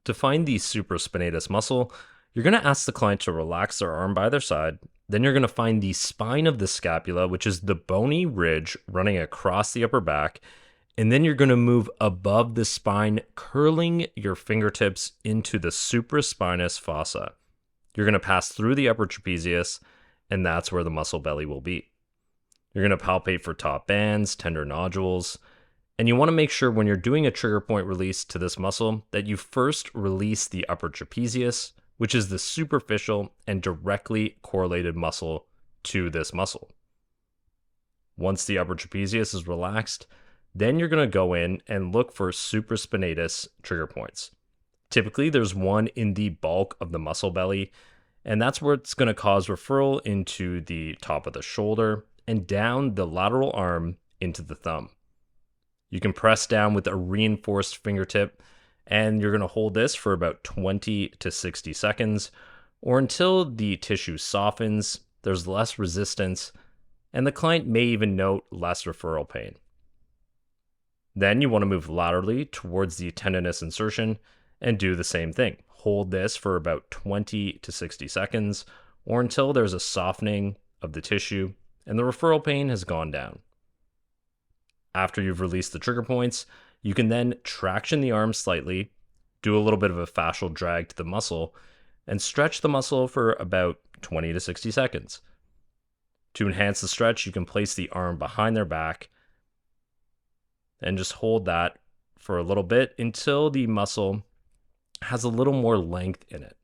To find the supraspinatus muscle, you're going to ask the client to relax their arm by their side. Then you're going to find the spine of the scapula, which is the bony ridge running across the upper back. And then you're going to move above the spine, curling your fingertips into the supraspinous fossa. You're going to pass through the upper trapezius, and that's where the muscle belly will be. You're going to palpate for top bands, tender nodules, and you want to make sure when you're doing a trigger point release to this muscle that you first release the upper trapezius, which is the superficial and directly correlated muscle to this muscle. Once the upper trapezius is relaxed, then you're going to go in and look for supraspinatus trigger points. Typically, there's one in the bulk of the muscle belly, and that's where it's going to cause referral into the top of the shoulder and down the lateral arm into the thumb. You can press down with a reinforced fingertip, and you're going to hold this for about 20 to 60 seconds, or until the tissue softens, there's less resistance, and the client may even note less referral pain. Then you want to move laterally towards the tendinous insertion and do the same thing. Hold this for about 20 to 60 seconds, or until there's a softening of the tissue and the referral pain has gone down. After you've released the trigger points, you can then traction the arm slightly, do a little bit of a fascial drag to the muscle, and stretch the muscle for about 20 to 60 seconds. To enhance the stretch, you can place the arm behind their back and just hold that for a little bit until the muscle has a little more length in it.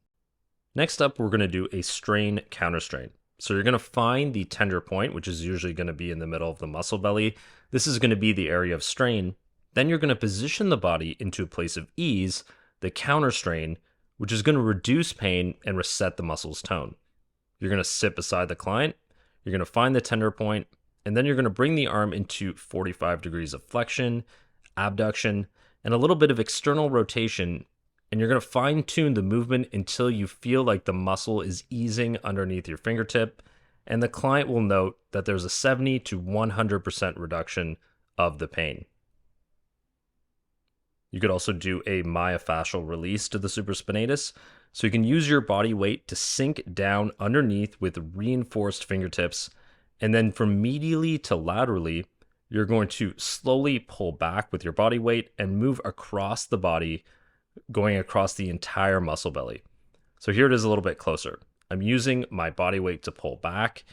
Next up, we're going to do a strain counterstrain. So you're going to find the tender point, which is usually going to be in the middle of the muscle belly. This is going to be the area of strain. Then you're going to position the body into a place of ease, the counterstrain, which is going to reduce pain and reset the muscle's tone. You're going to sit beside the client, you're going to find the tender point, and then you're going to bring the arm into 45 degrees of flexion, abduction, and a little bit of external rotation, and you're going to fine-tune the movement until you feel like the muscle is easing underneath your fingertip, and the client will note that there's a 70 to 100% reduction of the pain. You could also do a myofascial release to the supraspinatus, so you can use your body weight to sink down underneath with reinforced fingertips, and then from medially to laterally, you're going to slowly pull back with your body weight and move across the body, going across the entire muscle belly. So here it is a little bit closer. I'm using my body weight to pull back,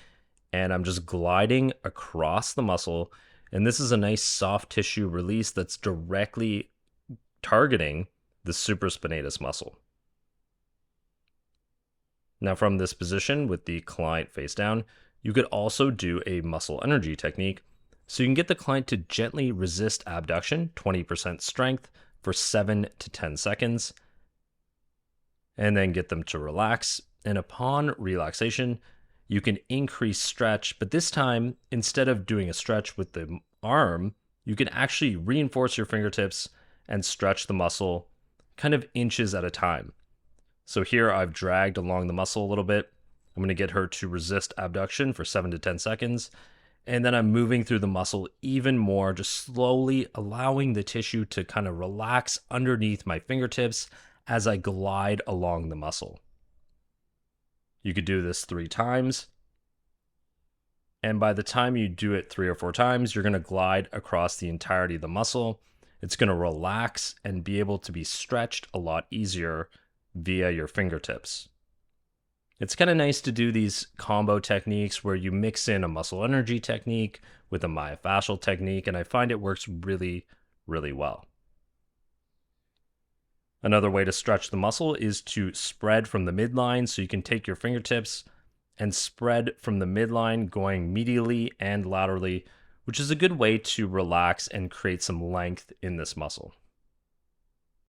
and I'm just gliding across the muscle, and this is a nice soft tissue release that's directly targeting the supraspinatus muscle. Now from this position with the client face down, you could also do a muscle energy technique, so you can get the client to gently resist abduction, 20% strength, for 7 to 10 seconds, and then get them to relax. And upon relaxation, you can increase stretch, but this time, instead of doing a stretch with the arm, you can actually reinforce your fingertips and stretch the muscle kind of inches at a time. So here I've dragged along the muscle a little bit. I'm going to get her to resist abduction for 7 to 10 seconds. And then I'm moving through the muscle even more, just slowly allowing the tissue to kind of relax underneath my fingertips as I glide along the muscle. You could do this 3 times. And by the time you do it 3 or 4 times, you're going to glide across the entirety of the muscle. It's going to relax and be able to be stretched a lot easier via your fingertips. It's kind of nice to do these combo techniques where you mix in a muscle energy technique with a myofascial technique, and I find it works really, really well. Another way to stretch the muscle is to spread from the midline, so you can take your fingertips and spread from the midline going medially and laterally, which is a good way to relax and create some length in this muscle.